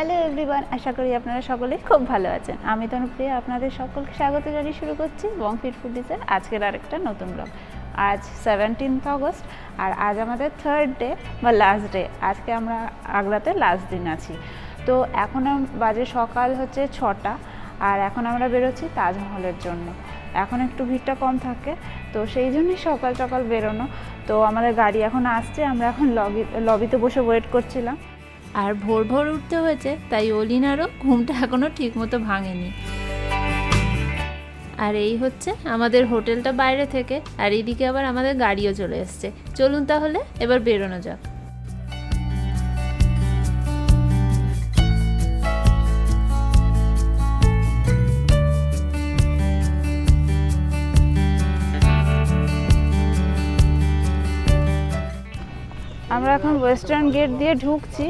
Hello everyone, আশা করি আপনারা সকলেই খুব ভালো আছেন। আমি তনুপ্রিয়া আপনাদের সকলকে স্বাগত জানিয়ে শুরু করছি বংফিট ফুডিজের আজকের আরেকটা নতুন ব্লগ। আজ 17 আগস্ট আর আজ আমাদের থার্ড ডে বা লাস্ট ডে। আজকে আমরা আগ্রাতে লাস্ট দিন আছি। তো এখন বাজে সকাল হচ্ছে 6টা আর এখন আমরা বেরোচ্ছি তাজমহলের জন্য। এখন একটু ভিড়টা কম থাকে, তো সেই জন্যই সকাল সকাল বেরোনো। তো আমাদের গাড়ি এখন আসছে, আমরা এখন লবিতে বসে ওয়েট করছিলাম। আর ভোর ভোর উঠতে হয়েছে, তাই অলিনারও ঘুমটা এখনও ঠিক মতো ভাঙেনি। আর এই হচ্ছে আমাদের হোটেলটা বাইরে থেকে, আর এদিকে আবার আমাদের গাড়িও চলে এসছে। চলুন তাহলে এবার বেরোনো যাক। আমরা এখন ওয়েস্টার্ন গেট দিয়ে ঢুকছি।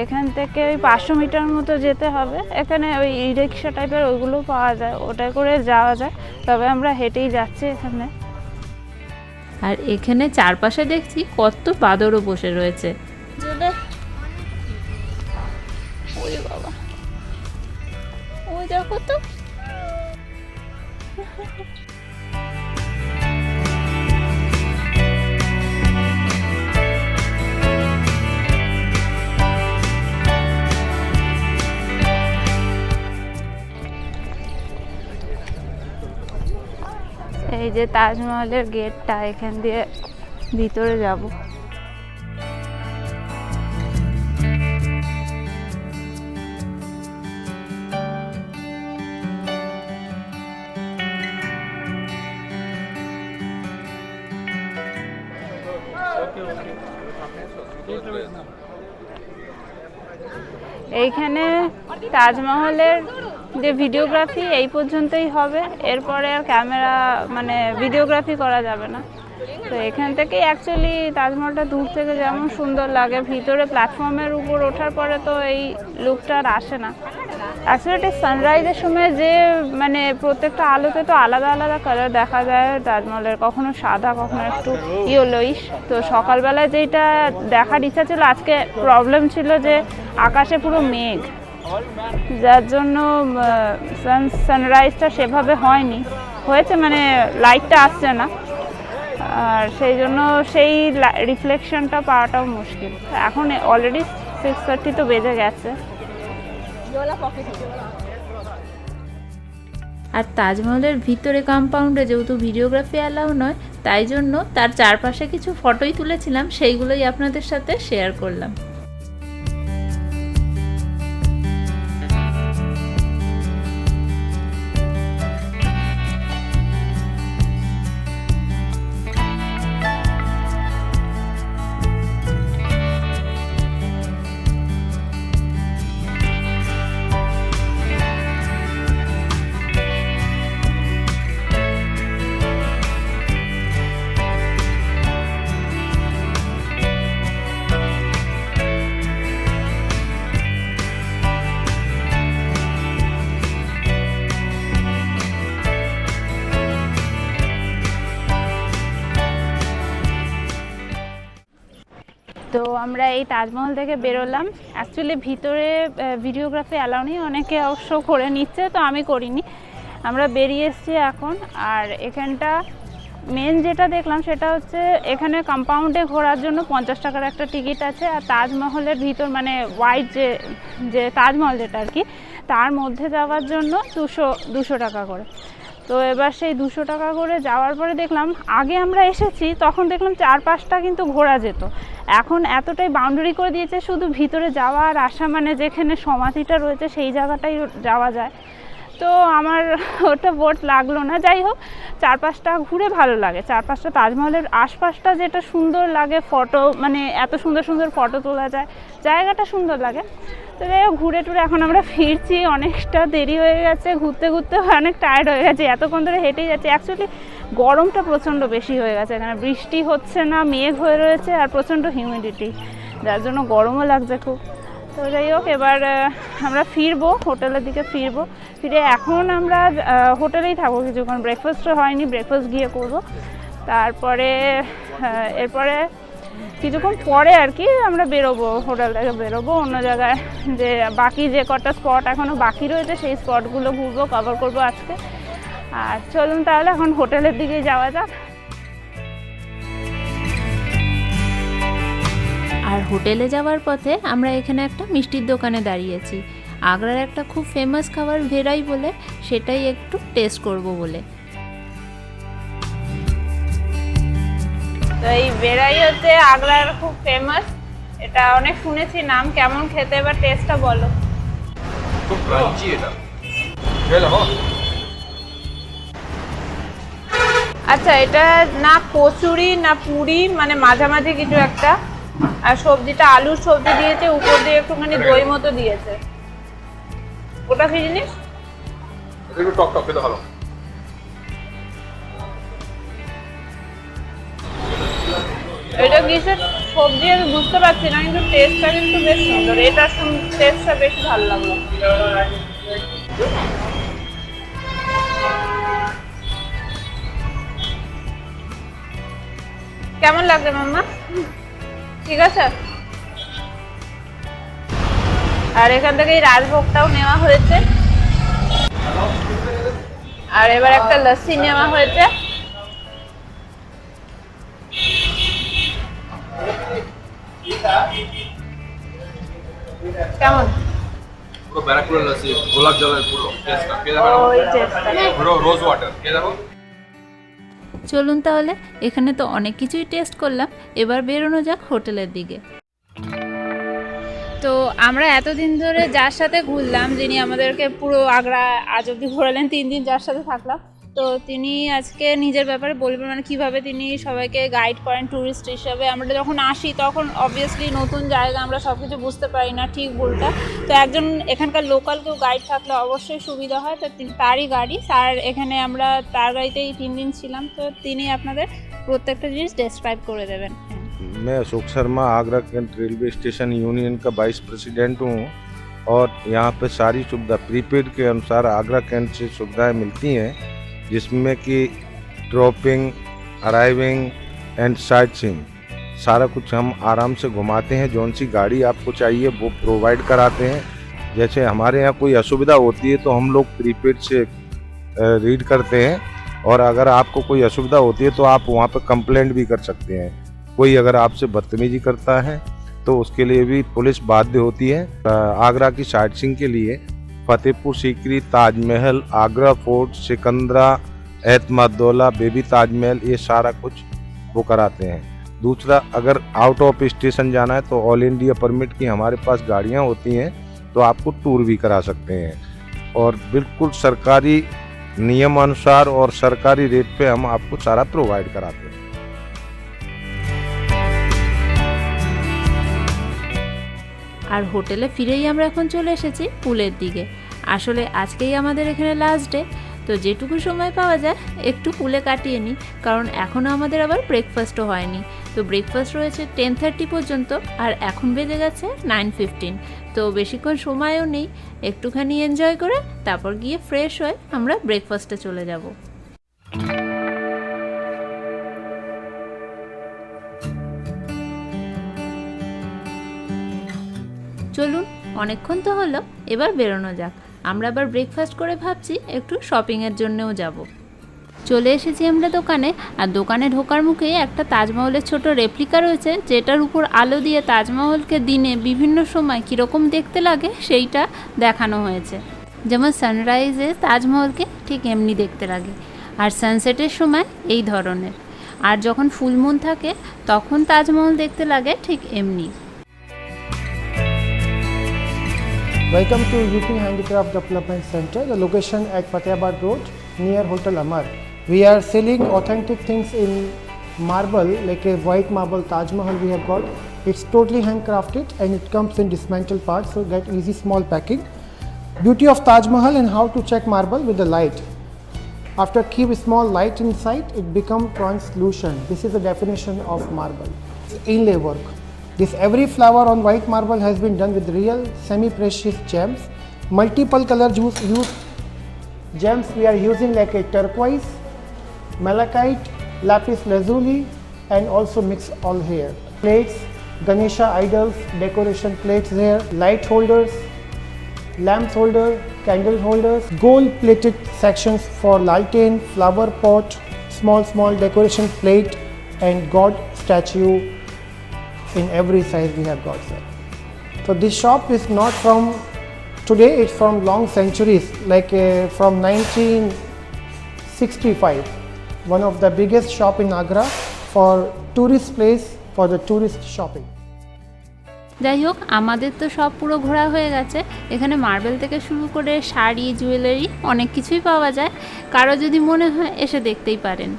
এখান থেকে ওই 500 মিটার মতো যেতে হবে। এখানে ওই ই রিক্সা টাইপের ওইগুলো পাওয়া যায়, ওটা করে যাওয়া যায়। তবে আমরা হেঁটেই যাচ্ছি এখানে। আর এখানে চারপাশে দেখছি কত বাদরও বসে রয়েছে। ওই বাবা, ওই দেখো তো। এই যে তাজমহলের গেটটা, এখান দিয়ে ভিতরে যাব। এইখানে তাজমহলের যে ভিডিওগ্রাফি এই পর্যন্তই হবে, এরপরে আর ক্যামেরা মানে ভিডিওগ্রাফি করা যাবে না। তো এখান থেকেই অ্যাকচুয়ালি তাজমহলটা দূর থেকে যেমন সুন্দর লাগে, ভিতরে প্ল্যাটফর্মের উপর ওঠার পরে তো এই লুকটা আর আসে না। অ্যাকচুয়ালি সানরাইজের সময় যে মানে প্রত্যেকটা আলোতে তো আলাদা আলাদা কালার দেখা যায় তাজমহলের, কখনো সাদা কখনো একটু ইয়েলোইশ। তো সকালবেলায় যেটা দেখার ইচ্ছা ছিল, আজকে প্রবলেম ছিল যে আকাশে পুরো মেঘ, যার জন্য সানরাইজটা সেভাবে হয়েছে মানে লাইটটা আসছে না, আর সেই জন্য সেই রিফ্লেকশনটা পাওয়াটাও মুশকিল। এখন অলরেডি 6:30 তো বেজে গেছে। আর তাজমহলের ভিতরে কম্পাউন্ডে যেহেতু ভিডিওগ্রাফি অ্যালাউ নয়, তাই জন্য তার চারপাশে কিছু ফটোই তুলেছিলাম, সেইগুলোই আপনাদের সাথে শেয়ার করলাম। তো আমরা এই তাজমহল থেকে বেরোলাম। অ্যাকচুয়ালি ভিতরে ভিডিওগ্রাফি অ্যালাউ নেই, অনেকে অবশ্য করে নিচ্ছে, তো আমি করিনি। আমরা বেরিয়ে এসেছি এখন। আর এখানটা মেন যেটা দেখলাম সেটা হচ্ছে এখানে কম্পাউন্ডে ঘোরার জন্য 50 টাকার একটা টিকিট আছে। আর তাজমহলের ভিতর মানে হোয়াইট যে তাজমহল যেটা আর কি, তার মধ্যে যাওয়ার জন্য 200 টাকা করে। তো এবার সেই 200 টাকা করে যাওয়ার পরে দেখলাম, আগে আমরা এসেছি তখন দেখলাম 4-5টা কিন্তু ঘোরা যেত, এখন এতটাই বাউন্ডারি করে দিয়েছে শুধু ভিতরে যাওয়া আর আসা, মানে যেখানে সমাধিটা রয়েছে সেই জায়গাটাই যাওয়া যায়। তো আমার ওটা বোট লাগলো না। যাই হোক, 4-5টা ঘুরে ভালো লাগে। 4-5টা তাজমহলের আশপাশটা যেটা সুন্দর লাগে, ফটো মানে এত সুন্দর সুন্দর ফটো তোলা যায়, জায়গাটা সুন্দর লাগে। তো যাই হোক, ঘুরে টুরে এখন আমরা ফিরছি। অনেকটা দেরি হয়ে গেছে, ঘুরতে ঘুরতে অনেক টায়ার্ড হয়ে গেছে, এতক্ষণ ধরে হেঁটেই যাচ্ছি। অ্যাকচুয়ালি গরমটা প্রচণ্ড বেশি হয়ে গেছে, এখানে বৃষ্টি হচ্ছে না, মেঘ হয়ে রয়েছে আর প্রচণ্ড হিউমিডিটি, যার জন্য গরমও লাগছে খুব। তো যাই হোক, এবার আমরা ফিরবো, হোটেলের দিকে ফিরবো। ফিরে এখন আমরা হোটেলেই থাকবো কিছুক্ষণ, ব্রেকফাস্টও হয়নি, ব্রেকফাস্ট গিয়ে করবো। তারপরে এরপরে কিছুক্ষণ পরে আর কি আমরা বেরোবো, হোটেল থেকে বেরোবো অন্য জায়গায়, যে বাকি যে কটা স্পট এখনও বাকি রয়েছে সেই স্পটগুলো ঘুরবো, কভার করবো আজকে। আর চলুন তাহলে এখন হোটেলের দিকে যাওয়া যাক। আর হোটেলে যাওয়ার পথে আমরা এখানে একটা মিষ্টির দোকানে দাঁড়িয়েছি। আগ্রার একটা খুব ফেমাস খাবার ভেরাই বলে, সেটাই একটু টেস্ট করব বলে। তো এই ভেরাই হচ্ছে আগ্রার খুব ফেমাস, এটা অনেক শুনেছি নাম। কেমন খেতে, এবার টেস্টটা বলো। খুব ক্রাঞ্চি এটা। খেয়ে আচ্ছা, এটা না কচুরি না পুরি, মানে মাঝামাঝি কিছু একটা। আর সবজিটা আলুর সবজি দিয়েছে, উপর দিয়ে একটুখানি দই মতো দিয়েছে। ওটা কি জিনিস? একটু টক টক খেতে ভালো। এটা কিসের সবজি আমি বুঝতে পারছি না, কিন্তু টেস্টটা কিন্তু বেশ সুন্দর। এটার টেস্টটা বেশি ভালো লাগলো। কেমন লাগছে মাম্মা? ঠিক আছে। আর এখান থেকে এই রাজভোগটাও নেওয়া হয়েছে, আর এবার একটা লস্যি নেওয়া হয়েছে। কেমন? পুরো ব্যারাকুড়া লস্যি, গোলাপ জলের পুরো টেস্টটা। খেয়ে ওই টেস্টটা পুরো রোজ ওয়াটার। খেয়ে দেখো। চলুন তাহলে, এখানে তো অনেক কিছুই টেস্ট করলাম, এবার বেরোনো যাক হোটেলের দিকে। তো আমরা এতদিন ধরে যার সাথে ঘুরলাম, যিনি আমাদেরকে পুরো আগ্রা আজ অব্দি ঘোরালেন, 3 দিন যার সাথে থাকলাম, তো তিনি আজকে নিজের ব্যাপারে বলবেন, মানে কীভাবে তিনি সবাইকে গাইড করেন ট্যুরিস্ট হিসাবে। আমরা যখন আসি তখন অবভিয়াসলি নতুন জায়গা, আমরা সব কিছু বুঝতে পারি না ঠিক ভুলটা। তো একজন এখানকার লোকাল কেউ গাইড থাকলে অবশ্যই সুবিধা হয়। তো তারই গাড়ি, স্যার এখানে আমরা তার গাড়িতেই 3 দিন ছিলাম। তো তিনি আপনাদের প্রত্যেকটা জিনিস ডেসক্রাইব করে দেবেন। मैं Ashok Sharma, Agra cantt railway station union का वाइस प्रेसिडेंट हूँ और यहाँ पे सारी सुविधा प्रीपेड के अनुसार आगरा कैंट से सुविधाएं मिलती हैं, जिसमें कि dropping, arriving and sight seeing सारा कुछ हम आराम से घुमाते हैं। जौन सी गाड़ी आपको चाहिए वो प्रोवाइड कराते हैं। जैसे हमारे यहाँ कोई असुविधा होती है तो हम लोग प्रीपेड से रीड करते हैं, और अगर आपको कोई असुविधा होती है तो आप वहाँ पर कंप्लेंट भी कर सकते हैं। कोई अगर आपसे बदतमीजी करता है तो उसके लिए भी पुलिस बाध्य होती है। आगरा की साइट सीइंग के लिए फतेहपुर सीकरी, ताजमहल, आगरा फोर्ट, सिकंदरा, एतमादौला, बेबी ताजमहल, ये सारा कुछ वो कराते हैं। दूसरा, अगर आउट ऑफ स्टेशन जाना है तो ऑल इंडिया परमिट की हमारे पास गाड़ियाँ होती हैं, तो आपको टूर भी करा सकते हैं। और बिल्कुल सरकारी नियमानुसार और सरकारी रेट पे हम आपको सारा प्रोवाइड कराते हैं। আর হোটেলে ফিরেই আমরা এখন চলে এসেছি পুলের দিকে। আসলে আজকেই আমাদের এখানে লাস্ট ডে, তো যেটুকু সময় পাওয়া যায় একটু পুলে কাটিয়ে নিই, কারণ এখনও আমাদের আবার ব্রেকফাস্টও হয়নি। তো ব্রেকফাস্ট রয়েছে 10:30 পর্যন্ত, আর এখন বেজে গেছে 9:15। তো বেশিক্ষণ সময়ও নেই, একটুখানি এনজয় করে তারপর গিয়ে ফ্রেশ হয়ে আমরা ব্রেকফাস্টে চলে যাব। চলুন, অনেকক্ষণ তো হলো, এবার বেরোনো যাক। আমরা আবার ব্রেকফাস্ট করে ভাবছি একটু শপিংয়ের জন্যও যাব। চলে এসেছি আমরা দোকানে, আর দোকানে ঢোকার মুখেই একটা তাজমহলের ছোট রেপ্লিকা রয়েছে, যেটার উপর আলো দিয়ে তাজমহলকে দিনে বিভিন্ন সময় কীরকম দেখতে লাগে সেইটা দেখানো হয়েছে। যেমন সানরাইজে তাজমহলকে ঠিক এমনি দেখতে লাগে, আর সানসেটের সময় এই ধরনের, আর যখন ফুল মুন থাকে তখন তাজমহল দেখতে লাগে ঠিক এমনি। Welcome to UP Handicraft Development Center, the location at Fatehbad Road near Hotel Amar. We are selling authentic things in marble, like a white marble Taj Mahal we have got. It's totally handcrafted and it comes in dismantled parts, so get easy small packing. Beauty of Taj Mahal and how to check marble with the light. After keep a small light inside, it becomes translucent. This is the definition of marble. It's inlay work. This every flower on white marble has been done with real semi-precious gems. Multiple color use gems we are using, like a turquoise, malachite, lapis lazuli, and also mix all here. plates, Ganesha idols, decoration plates there, light holders, lamp holder, candle holders, gold plated sections for lalten, flower pot, small decoration plate and god statue in every size we have got there. So this shop is not from today, it's from long centuries, like from 1965. One of the biggest shop in Agra for tourist place, for the tourist shopping. যাই হোক, আমাদের তো সব পুরো ঘোরা হয়ে গেছে। এখানে মার্বেল থেকে শুরু করে শাড়ি, জুয়েলারি অনেক কিছুই পাওয়া যায়। কারো যদি মনে হয় এসে দেখতেই পারেন।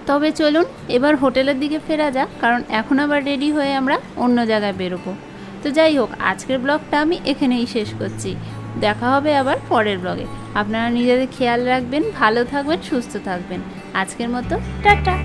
তবে চলুন এবার হোটেলের দিকে ফেরা যাক, কারণ এখন আবার রেডি হয়ে আমরা অন্য জায়গায় বেরোবো। তো যাই হোক, আজকের ব্লগটা আমি এখানেই শেষ করছি। দেখা হবে আবার পরের ব্লগে। আপনারা নিজেদের খেয়াল রাখবেন, ভালো থাকবেন, সুস্থ থাকবেন। আজকের মতো টাটা।